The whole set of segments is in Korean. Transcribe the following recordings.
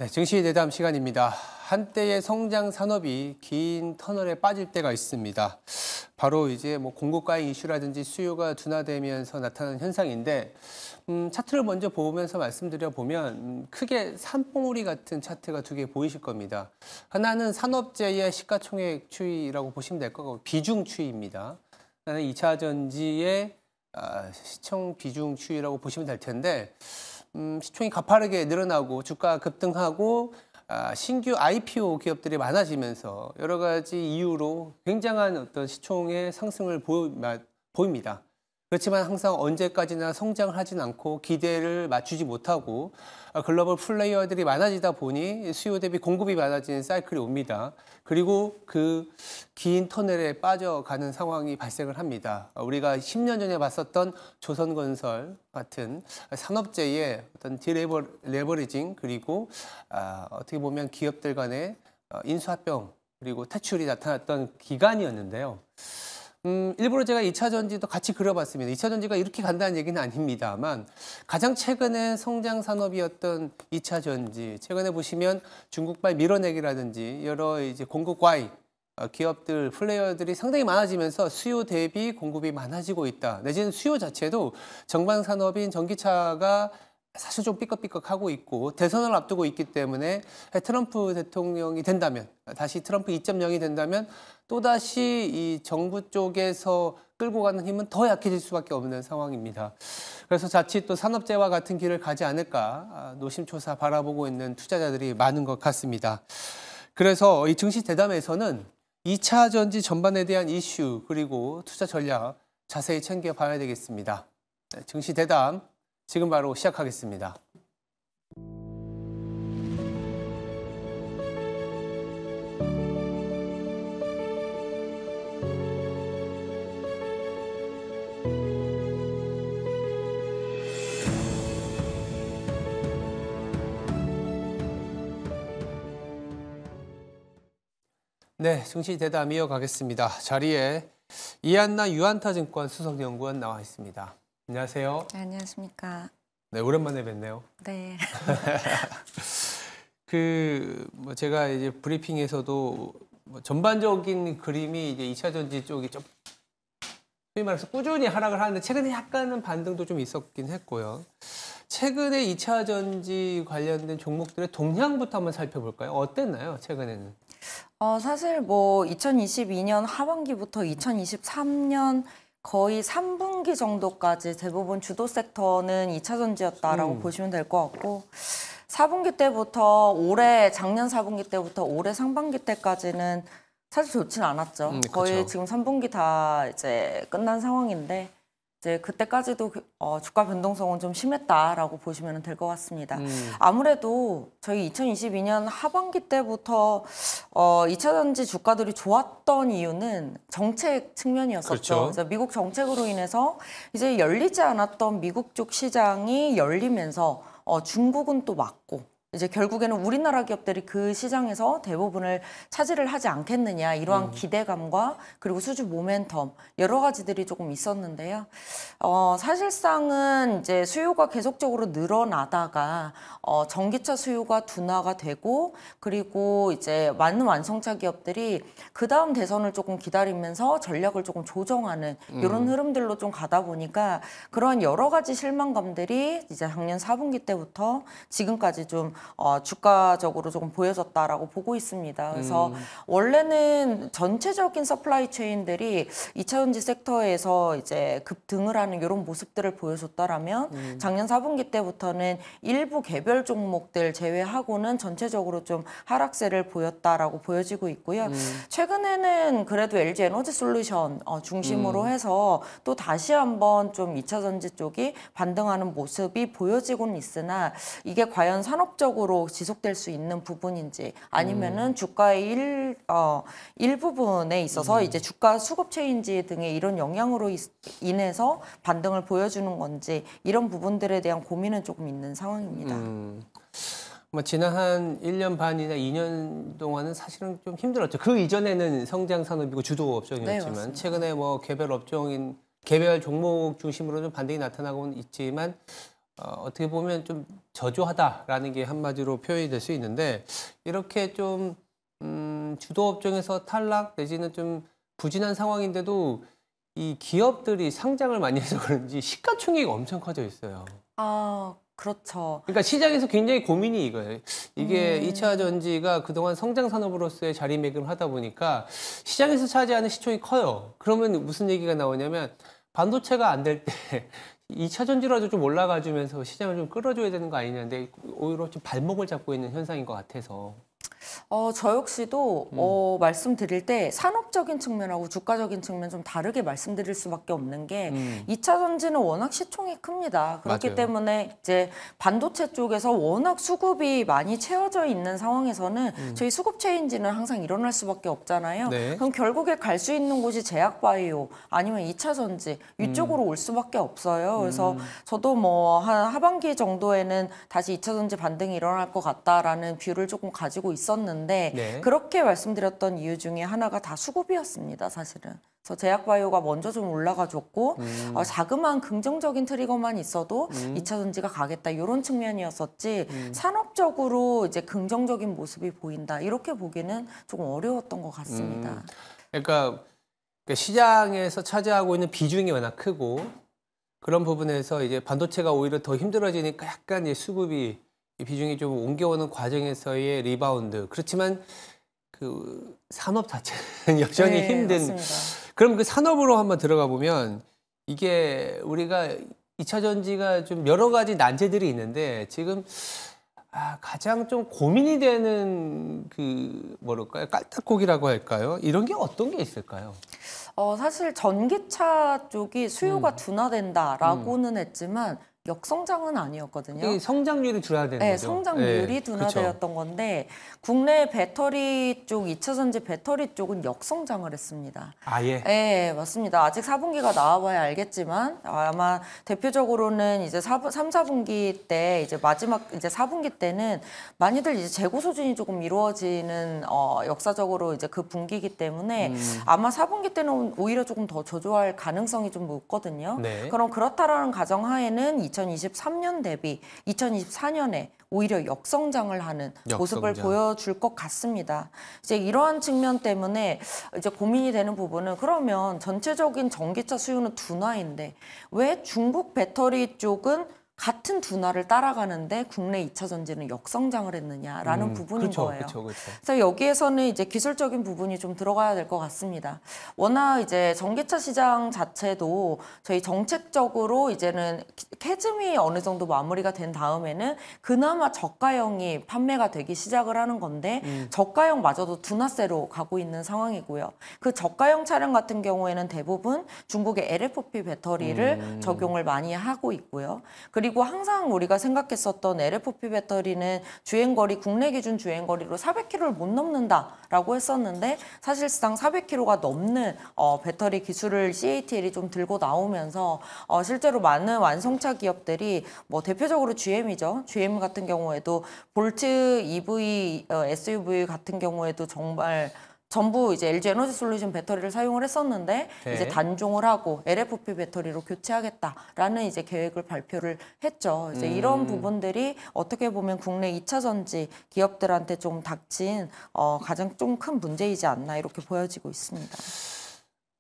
네, 증시 대담 시간입니다. 한때의 성장 산업이 긴 터널에 빠질 때가 있습니다. 바로 이제 공급과의 이슈라든지 수요가 둔화되면서 나타나는 현상인데, 차트를 먼저 보면서 말씀드려 보면 크게 산봉우리 같은 차트가 두 개 보이실 겁니다. 하나는 산업재해 시가총액 추이라고 보시면 될 거고 비중 추이입니다. 하나는 2차 전지의 시총 비중 추이라고 보시면 될 텐데, 시총이 가파르게 늘어나고 주가가 급등하고 신규 IPO 기업들이 많아지면서 여러 가지 이유로 굉장한 어떤 시총의 상승을 보입니다. 그렇지만 항상 언제까지나 성장을 하진 않고 기대를 맞추지 못하고 글로벌 플레이어들이 많아지다 보니 수요 대비 공급이 많아지는 사이클이 옵니다. 그리고 그 긴 터널에 빠져가는 상황이 발생을 합니다. 우리가 10년 전에 봤었던 조선건설 같은 산업재해의 어떤 디레버리징 그리고 어떻게 보면 기업들 간의 인수합병 그리고 퇴출이 나타났던 기간이었는데요. 일부러 제가 2차 전지도 같이 그려봤습니다. 2차 전지가 이렇게 간다는 얘기는 아닙니다만 가장 최근에 성장 산업이었던 2차 전지, 최근에 보시면 중국발 밀어내기라든지 여러 이제 공급 과잉, 기업들, 플레이어들이 상당히 많아지면서 수요 대비 공급이 많아지고 있다. 내지는 수요 자체도 정방 산업인 전기차가 사실 좀 삐걱삐걱하고 있고 대선을 앞두고 있기 때문에 트럼프 대통령이 된다면, 다시 트럼프 2.0이 된다면 또다시 이 정부 쪽에서 끌고 가는 힘은 더 약해질 수밖에 없는 상황입니다. 그래서 자칫 또 산업재해와 같은 길을 가지 않을까 노심초사 바라보고 있는 투자자들이 많은 것 같습니다. 그래서 이 증시 대담에서는 2차 전지 전반에 대한 이슈 그리고 투자 전략 자세히 챙겨봐야 되겠습니다. 네, 증시 대담 지금 바로 시작하겠습니다. 네, 증시 대담 이어가겠습니다. 자리에 이한나 유한타증권 수석연구원 나와 있습니다. 안녕하세요. 네, 안녕하십니까. 네, 오랜만에 뵙네요. 네. 제가 이제 브리핑에서도 전반적인 그림이 이제 2차 전지 쪽이 좀 소위 말해서 꾸준히 하락을 하는데 최근에 약간은 반등도 좀 있었긴 했고요. 최근에 2차 전지 관련된 종목들의 동향부터 한번 살펴볼까요? 어땠나요? 최근에는? 사실 2022년 하반기부터 2023년 거의 3분기 정도까지 대부분 주도 섹터는 2차 전지였다라고 보시면 될 것 같고 4분기 때부터 작년 4분기 때부터 올해 상반기 때까지는 사실 좋진 않았죠. 거의 그쵸. 지금 3분기 다 이제 끝난 상황인데 이제 그때까지도 주가 변동성은 좀 심했다라고 보시면 될 것 같습니다. 아무래도 저희 2022년 하반기 때부터 2차 전지 주가들이 좋았던 이유는 정책 측면이었었죠. 그렇죠. 그래서 미국 정책으로 인해서 이제 열리지 않았던 미국 쪽 시장이 열리면서 중국은 또 막고 이제 결국에는 우리나라 기업들이 그 시장에서 대부분을 차지를 하지 않겠느냐 이러한 기대감과 그리고 수주 모멘텀 여러 가지들이 조금 있었는데요. 사실상은 이제 수요가 계속적으로 늘어나다가 전기차 수요가 둔화가 되고 그리고 이제 많은 완성차 기업들이 그 다음 대선을 조금 기다리면서 전략을 조금 조정하는 이런 흐름들로 좀 가다 보니까 그런 여러 가지 실망감들이 이제 작년 4분기 때부터 지금까지 좀 주가적으로 조금 보여졌다라고 보고 있습니다. 그래서 원래는 전체적인 서플라이 체인들이 2차 전지 섹터에서 이제 급등을 하는 이런 모습들을 보여줬다라면 작년 4분기 때부터는 일부 개별 종목들 제외하고는 전체적으로 좀 하락세를 보였다라고 보여지고 있고요. 최근에는 그래도 LG 에너지 솔루션 중심으로 해서 또 다시 한번 좀 2차 전지 쪽이 반등하는 모습이 보여지고는 있으나 이게 과연 산업적으로 지속될 수 있는 부분인지 아니면은 주가의 일부분에 있어서 이제 주가 수급 체인지 등의 이런 영향으로 인해서 반등을 보여주는 건지 이런 부분들에 대한 고민은 조금 있는 상황입니다. 지난 한 1년 반이나 2년 동안은 사실은 좀 힘들었죠. 그 이전에는 성장 산업이고 주도 업종이었지만 네, 최근에 개별 업종인 개별 종목 중심으로 좀 반등이 나타나고는 있지만 어떻게 보면 좀 저조하다라는 게 한마디로 표현이 될 수 있는데 이렇게 좀 주도 업종에서 탈락 내지는 좀 부진한 상황인데도 이 기업들이 상장을 많이 해서 그런지 시가총액이 엄청 커져 있어요. 아, 그렇죠. 그러니까 시장에서 굉장히 고민이 이거예요. 이게 2차 전지가 그동안 성장 산업으로서의 자리매김을 하다 보니까 시장에서 차지하는 시총이 커요. 그러면 무슨 얘기가 나오냐면 반도체가 안 될 때 2차 전지라도 좀 올라가주면서 시장을 좀 끌어줘야 되는 거 아니냐는데 오히려 좀 발목을 잡고 있는 현상인 것 같아서. 저 역시도 말씀드릴 때 산업적인 측면하고 주가적인 측면 좀 다르게 말씀드릴 수밖에 없는 게 2차 전지는 워낙 시총이 큽니다. 그렇기 맞아요. 때문에 이제 반도체 쪽에서 워낙 수급이 많이 채워져 있는 상황에서는 저희 수급 체인지는 항상 일어날 수밖에 없잖아요. 네. 그럼 결국에 갈 수 있는 곳이 제약바이오 아니면 2차 전지 이쪽으로 올 수밖에 없어요. 그래서 저도 뭐 한 하반기 정도에는 다시 2차 전지 반등이 일어날 것 같다라는 뷰를 조금 가지고 있었는데 네. 그렇게 말씀드렸던 이유 중에 하나가 다 수급이었습니다, 사실은. 그래서 제약바이오가 먼저 좀 올라가줬고 자그마한 긍정적인 트리거만 있어도 2차 전지가 가겠다 이런 측면이었었지 산업적으로 이제 긍정적인 모습이 보인다 이렇게 보기는 조금 어려웠던 것 같습니다. 그러니까 시장에서 차지하고 있는 비중이 워낙 크고 그런 부분에서 이제 반도체가 오히려 더 힘들어지니까 약간 이 수급이 이 비중이 좀 옮겨오는 과정에서의 리바운드. 그렇지만 그 산업 자체는 여전히 네, 힘든. 맞습니다. 그럼 그 산업으로 한번 들어가 보면 이게 우리가 2차 전지가 좀 여러 가지 난제들이 있는데 지금 가장 좀 고민이 되는 그 뭐랄까요? 깔딱고기라고 할까요? 이런 게 어떤 게 있을까요? 사실 전기차 쪽이 수요가 둔화된다라고는 했지만 역성장은 아니었거든요. 이 성장률이 줄어야 되는 네, 거죠. 성장률이 네, 둔화되었던 건데 국내 배터리 쪽, 2차 전지 배터리 쪽은 역성장을 했습니다. 아예. 네, 맞습니다. 아직 4분기가 나와봐야 알겠지만 아마 대표적으로는 이제 3, 4분기 때 이제 마지막 이제 4분기 때는 많이들 이제 재고 소진이 조금 이루어지는 역사적으로 이제 그 분기이기 때문에 아마 4분기 때는 오히려 조금 더 저조할 가능성이 좀 높거든요. 네. 그럼 그렇다라는 가정하에는 2023년 대비 2024년에 오히려 역성장을 하는 모습을 역성장. 보여줄 것 같습니다. 이제 이러한 측면 때문에 이제 고민이 되는 부분은 그러면 전체적인 전기차 수요는 둔화인데 왜 중국 배터리 쪽은 같은 둔화를 따라가는데 국내 2차 전지는 역성장을 했느냐라는 부분인 거예요. 그렇죠. 그래서 여기에서는 이제 기술적인 부분이 좀 들어가야 될 것 같습니다. 워낙 이제 전기차 시장 자체도 저희 정책적으로 이제는 캐즘이 어느 정도 마무리가 된 다음에는 그나마 저가형이 판매가 되기 시작을 하는 건데 저가형마저도 둔화세로 가고 있는 상황이고요. 그 저가형 차량 같은 경우에는 대부분 중국의 LFP 배터리를 적용을 많이 하고 있고요. 그리고 항상 우리가 생각했었던 LFP 배터리는 주행거리, 국내 기준 주행거리로 400km를 못 넘는다라고 했었는데 사실상 400km가 넘는 배터리 기술을 CATL이 좀 들고 나오면서 실제로 많은 완성차 기업들이 뭐 대표적으로 GM이죠. GM 같은 경우에도 볼트 EV, SUV 같은 경우에도 정말 전부 이제 LG 에너지 솔루션 배터리를 사용을 했었는데 네. 이제 단종을 하고 LFP 배터리로 교체하겠다라는 이제 계획을 발표를 했죠. 이제 이런 부분들이 어떻게 보면 국내 2차 전지 기업들한테 좀 닥친 가장 좀 큰 문제이지 않나 이렇게 보여지고 있습니다.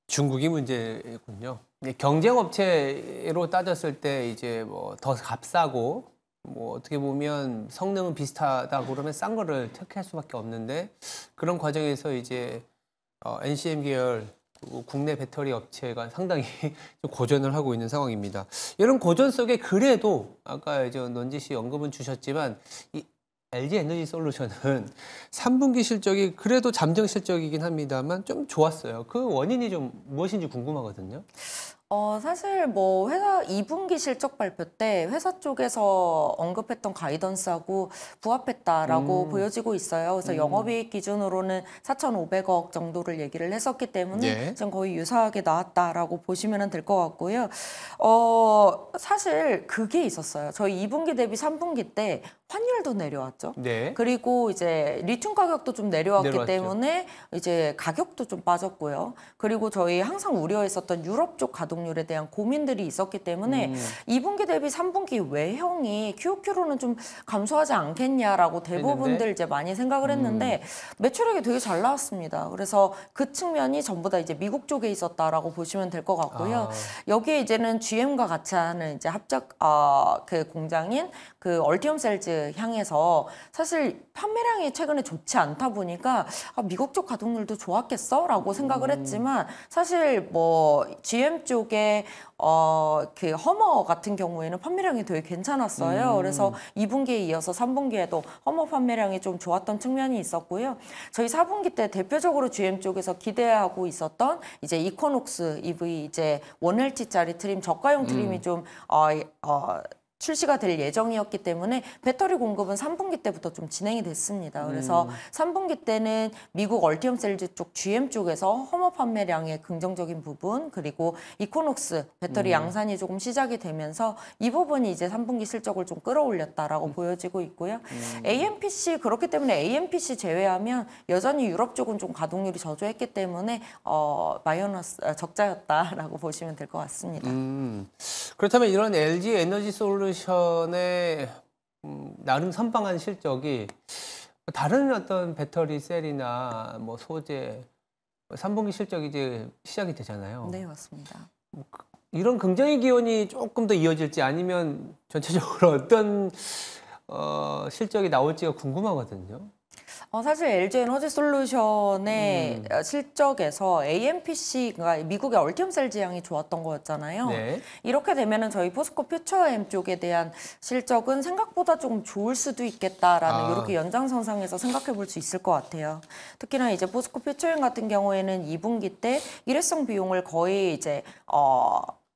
중국이 문제군요. 경쟁 업체로 따졌을 때 이제 뭐 더 값싸고 뭐 어떻게 보면 성능은 비슷하다 그러면 싼 거를 택할 수밖에 없는데 그런 과정에서 이제 NCM 계열 국내 배터리 업체가 상당히 좀 고전을 하고 있는 상황입니다. 이런 고전 속에 그래도 아까 이제 넌지 씨 언급은 주셨지만 이 LG 에너지 솔루션은 3분기 실적이 그래도 잠정 실적이긴 합니다만 좀 좋았어요. 그 원인이 좀 무엇인지 궁금하거든요. 사실 뭐 회사 2분기 실적 발표 때 회사 쪽에서 언급했던 가이던스하고 부합했다라고 보여지고 있어요. 그래서 영업이익 기준으로는 4,500억 정도를 얘기를 했었기 때문에 예. 지금 거의 유사하게 나왔다라고 보시면 될 것 같고요. 사실 그게 있었어요. 저희 2분기 대비 3분기 때 환율도 내려왔죠. 네. 그리고 이제 리튬 가격도 좀 내려왔기 내려왔죠. 때문에 이제 가격도 좀 빠졌고요. 그리고 저희 항상 우려했었던 유럽 쪽 가동률에 대한 고민들이 있었기 때문에 2분기 대비 3분기 외형이 QOQ로는 좀 감소하지 않겠냐라고 대부분들 이제 많이 생각을 했는데 매출액이 되게 잘 나왔습니다. 그래서 그 측면이 전부 다 이제 미국 쪽에 있었다라고 보시면 될 것 같고요. 여기에 이제는 GM과 같이 하는 이제 합작 그 공장인 그 얼티엄 셀즈 향해서 사실 판매량이 최근에 좋지 않다 보니까 미국 쪽 가동률도 좋았겠어라고 생각을 했지만 사실 뭐 GM 쪽에 그 허머 같은 경우에는 판매량이 되게 괜찮았어요. 그래서 2분기에 이어서 3분기에도 허머 판매량이 좀 좋았던 측면이 있었고요. 저희 4분기 때 대표적으로 GM 쪽에서 기대하고 있었던 이제 이코녹스 EV 이제 1LT짜리 트림 저가형 트림이 좀 출시가 될 예정이었기 때문에 배터리 공급은 3분기 때부터 좀 진행이 됐습니다. 그래서 3분기 때는 미국 얼티엄 셀즈 쪽 GM 쪽에서 허머 판매량의 긍정적인 부분 그리고 이코녹스 배터리 양산이 조금 시작이 되면서 이 부분이 이제 3분기 실적을 좀 끌어올렸다라고 보여지고 있고요. AMPC 그렇기 때문에 AMPC 제외하면 여전히 유럽 쪽은 좀 가동률이 저조했기 때문에 마이너스 적자였다라고 보시면 될 것 같습니다. 그렇다면 이런 LG 에너지 솔루션의 나름 선방한 실적이 다른 어떤 배터리 셀이나 뭐 소재 3분기 실적이 이제 시작이 되잖아요. 네, 맞습니다. 이런 긍정의 기원이 조금 더 이어질지 아니면 전체적으로 어떤 실적이 나올지가 궁금하거든요. 사실 LG 에너지 솔루션의 실적에서 AMPC가 미국의 얼티엄 셀즈 양이 좋았던 거였잖아요. 네. 이렇게 되면은 저희 포스코 퓨처엠 쪽에 대한 실적은 생각보다 조금 좋을 수도 있겠다라는 이렇게 연장선상에서 생각해 볼 수 있을 것 같아요. 특히나 이제 포스코 퓨처엠 같은 경우에는 2분기 때 일회성 비용을 거의 이제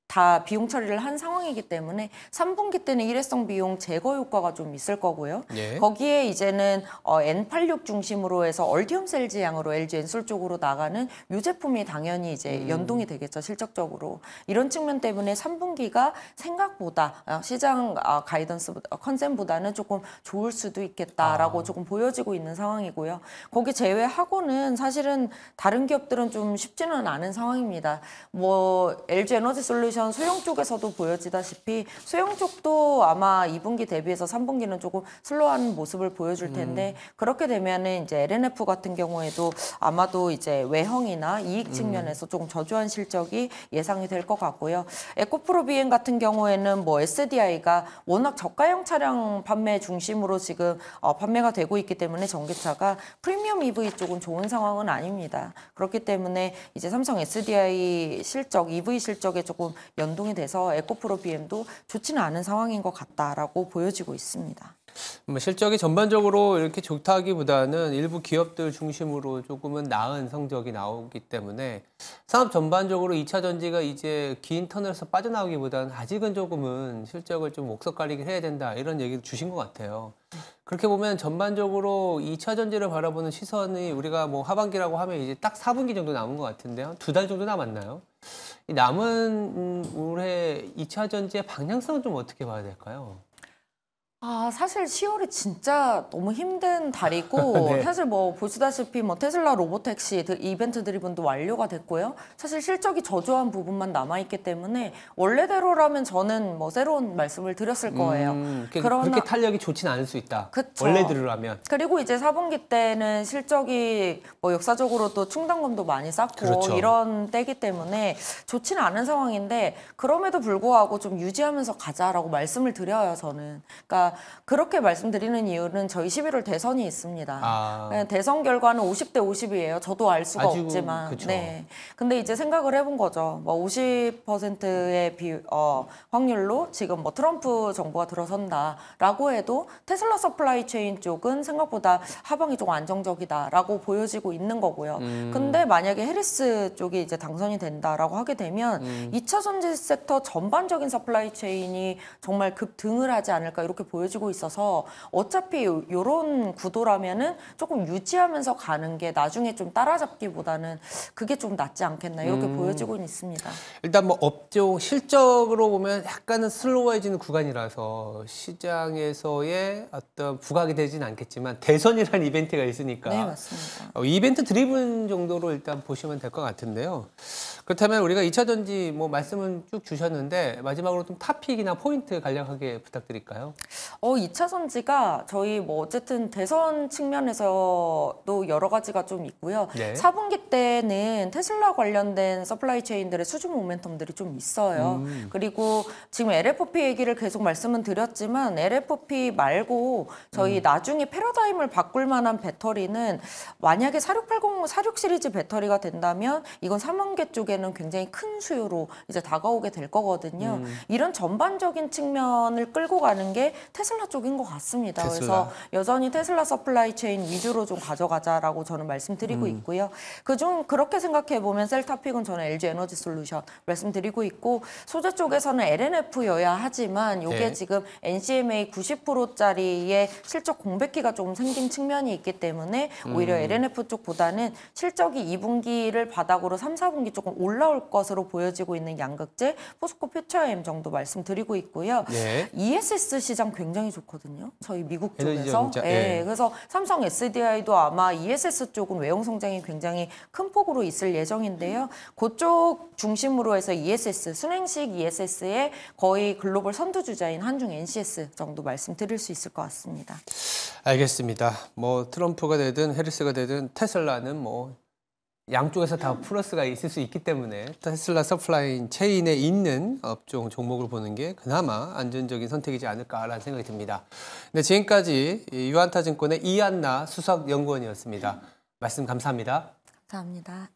다 비용 처리를 한 상황이기 때문에 3분기 때는 일회성 비용 제거 효과가 좀 있을 거고요. 예. 거기에 이제는 N86 중심으로 해서 얼티엄 셀즈 양으로 LG 엔솔 쪽으로 나가는 이 제품이 당연히 이제 연동이 되겠죠, 실적적으로. 이런 측면 때문에 3분기가 생각보다 시장 가이던스 컨센보다는 조금 좋을 수도 있겠다라고 조금 보여지고 있는 상황이고요. 거기 제외하고는 사실은 다른 기업들은 좀 쉽지는 않은 상황입니다. 뭐 LG 에너지 솔루션 소형 쪽에서도 보여지다시피 소형 쪽도 아마 2분기 대비해서 3분기는 조금 슬로우한 모습을 보여줄 텐데 그렇게 되면은 이제 LNF 같은 경우에도 아마도 이제 외형이나 이익 측면에서 조금 저조한 실적이 예상이 될 것 같고요. 에코프로 비행 같은 경우에는 뭐 SDI가 워낙 저가형 차량 판매 중심으로 지금 판매가 되고 있기 때문에 전기차가 프리미엄 EV 쪽은 좋은 상황은 아닙니다. 그렇기 때문에 이제 삼성 SDI 실적, EV 실적에 조금 연동이 돼서 에코프로 BM도 좋지는 않은 상황인 것 같다라고 보여지고 있습니다. 뭐 실적이 전반적으로 이렇게 좋다기보다는 일부 기업들 중심으로 조금은 나은 성적이 나오기 때문에 산업 전반적으로 2차 전지가 이제 긴 터널에서 빠져나오기보다는 아직은 조금은 실적을 좀 옥석가리기 해야 된다 이런 얘기를 주신 것 같아요. 그렇게 보면 전반적으로 2차 전지를 바라보는 시선이 우리가 뭐 하반기라고 하면 이제 딱 4분기 정도 남은 것 같은데 한 2달 정도 남았나요? 이 남은 올해 2차 전지의 방향성은 좀 어떻게 봐야 될까요? 사실 10월이 진짜 너무 힘든 달이고 네. 사실 뭐 보시다시피 뭐 테슬라 로보택시 이벤트 드리븐도 완료가 됐고요. 사실 실적이 저조한 부분만 남아있기 때문에 원래대로라면 저는 뭐 새로운 말씀을 드렸을 거예요. 그렇게 탄력이 좋진 않을 수 있다. 그쵸. 원래대로라면. 그리고 이제 4분기 때는 실적이 뭐 역사적으로 또 충당금도 많이 쌓고 그렇죠. 이런 때기 때문에 좋지는 않은 상황인데 그럼에도 불구하고 좀 유지하면서 가자라고 말씀을 드려요, 저는. 그러니까 그렇게 말씀드리는 이유는 저희 11월 대선이 있습니다. 대선 결과는 50대 50이에요. 저도 알 수가 없지만. 그쵸. 네. 근데 이제 생각을 해본 거죠. 뭐 50%의 확률로 지금 뭐 트럼프 정부가 들어선다라고 해도 테슬라 서플라이 체인 쪽은 생각보다 하방이 좀 안정적이다라고 보여지고 있는 거고요. 근데 만약에 해리스 쪽이 이제 당선이 된다라고 하게 되면 2차 전지 섹터 전반적인 서플라이 체인이 정말 급등을 하지 않을까 이렇게 보여지고 있어서 어차피 이런 구도라면은 조금 유지하면서 가는 게 나중에 좀 따라잡기보다는 그게 좀 낫지 않겠나 이렇게 보여지고 있습니다. 일단 뭐 업종 실적으로 보면 약간은 슬로워해지는 구간이라서 시장에서의 어떤 부각이 되진 않겠지만 대선이라는 이벤트가 있으니까 네, 맞습니다. 이벤트 드리븐 정도로 일단 보시면 될 것 같은데요. 그렇다면 우리가 2차 전지 뭐 말씀은 쭉 주셨는데 마지막으로 좀 탑픽이나 포인트 간략하게 부탁드릴까요? 2차 전지가 저희 뭐 어쨌든 대선 측면에서도 여러 가지가 좀 있고요. 네. 4분기 때는 테슬라 관련된 서플라이 체인들의 수준 모멘텀들이 좀 있어요. 그리고 지금 LFP 얘기를 계속 말씀은 드렸지만 LFP 말고 저희 나중에 패러다임을 바꿀 만한 배터리는 만약에 4680, 46 시리즈 배터리가 된다면 이건 3만개 쪽에는 굉장히 큰 수요로 이제 다가오게 될 거거든요. 이런 전반적인 측면을 끌고 가는 게 테슬라 쪽인 것 같습니다. 테슬라. 그래서 여전히 테슬라 서플라이 체인 위주로 좀 가져가자라고 저는 말씀드리고 있고요. 그중 그렇게 생각해 보면 셀타픽은 저는 LG 에너지 솔루션 말씀드리고 있고 소재 쪽에서는 LNF여야 하지만 이게 네. 지금 NCMA 90%짜리의 실적 공백기가 조금 생긴 측면이 있기 때문에 오히려 LNF 쪽보다는 실적이 2분기를 바닥으로 3, 4분기 조금 올라올 것으로 보여지고 있는 양극재 포스코 퓨처엠 정도 말씀드리고 있고요. 네. ESS 시장 굉장히 좋거든요. 저희 미국 에너지 쪽에서. 전자, 예, 예. 그래서 삼성 SDI도 아마 ESS 쪽은 외형 성장이 굉장히 큰 폭으로 있을 예정인데요. 그쪽 중심으로 해서 ESS, 순행식 ESS의 거의 글로벌 선두주자인 한중 NCS 정도 말씀드릴 수 있을 것 같습니다. 알겠습니다. 뭐 트럼프가 되든 해리스가 되든 테슬라는 뭐 양쪽에서 다 플러스가 있을 수 있기 때문에 테슬라 서플라이 체인에 있는 업종 종목을 보는 게 그나마 안전적인 선택이지 않을까라는 생각이 듭니다. 네, 지금까지 유한타증권의 이한나 수석연구원이었습니다. 말씀 감사합니다. 감사합니다.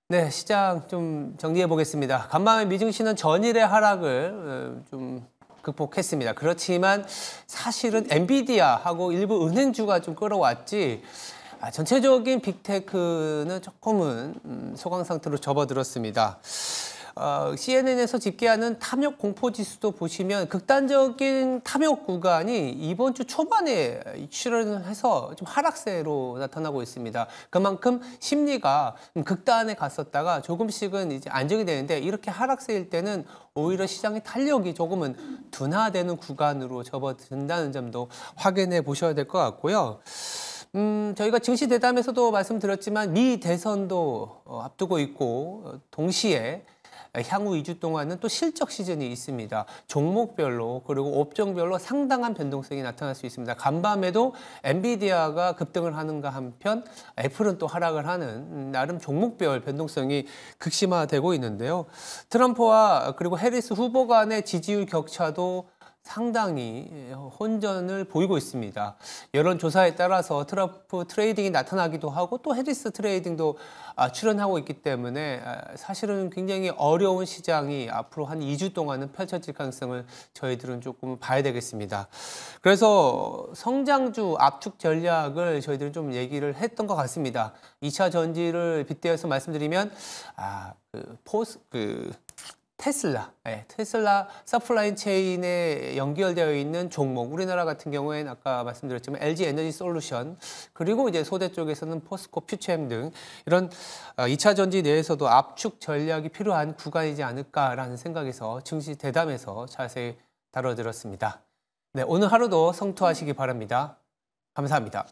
네, 시장 좀 정리해 보겠습니다. 간밤에 미증시는 전일의 하락을 좀 극복했습니다. 그렇지만 사실은 엔비디아하고 일부 은행주가 좀 끌어왔지 전체적인 빅테크는 조금은 소강 상태로 접어들었습니다. CNN에서 집계하는 탐욕 공포 지수도 보시면 극단적인 탐욕 구간이 이번 주 초반에 출현해서 좀 하락세로 나타나고 있습니다. 그만큼 심리가 극단에 갔었다가 조금씩은 이제 안정이 되는데 이렇게 하락세일 때는 오히려 시장의 탄력이 조금은 둔화되는 구간으로 접어든다는 점도 확인해 보셔야 될 것 같고요. 저희가 증시 대담에서도 말씀드렸지만 미 대선도 앞두고 있고 동시에 향후 2주 동안은 또 실적 시즌이 있습니다. 종목별로 그리고 업종별로 상당한 변동성이 나타날 수 있습니다. 간밤에도 엔비디아가 급등을 하는가 한편 애플은 또 하락을 하는 나름 종목별 변동성이 극심화되고 있는데요. 트럼프와 그리고 해리스 후보 간의 지지율 격차도 상당히 혼전을 보이고 있습니다. 여론조사에 따라서 트럼프 트레이딩이 나타나기도 하고 또 해리스 트레이딩도 출현하고 있기 때문에 사실은 굉장히 어려운 시장이 앞으로 한 2주 동안은 펼쳐질 가능성을 저희들은 조금 봐야 되겠습니다. 그래서 성장주 압축 전략을 저희들은 좀 얘기를 했던 것 같습니다. 2차 전지를 빗대어서 말씀드리면 테슬라 서플라이 체인에 연결되어 있는 종목, 우리나라 같은 경우에는 아까 말씀드렸지만 LG 에너지 솔루션, 그리고 이제 소재 쪽에서는 포스코 퓨처엠 등 이런 2차 전지 내에서도 압축 전략이 필요한 구간이지 않을까라는 생각에서 증시 대담에서 자세히 다뤄드렸습니다. 네, 오늘 하루도 성투하시기 바랍니다. 감사합니다.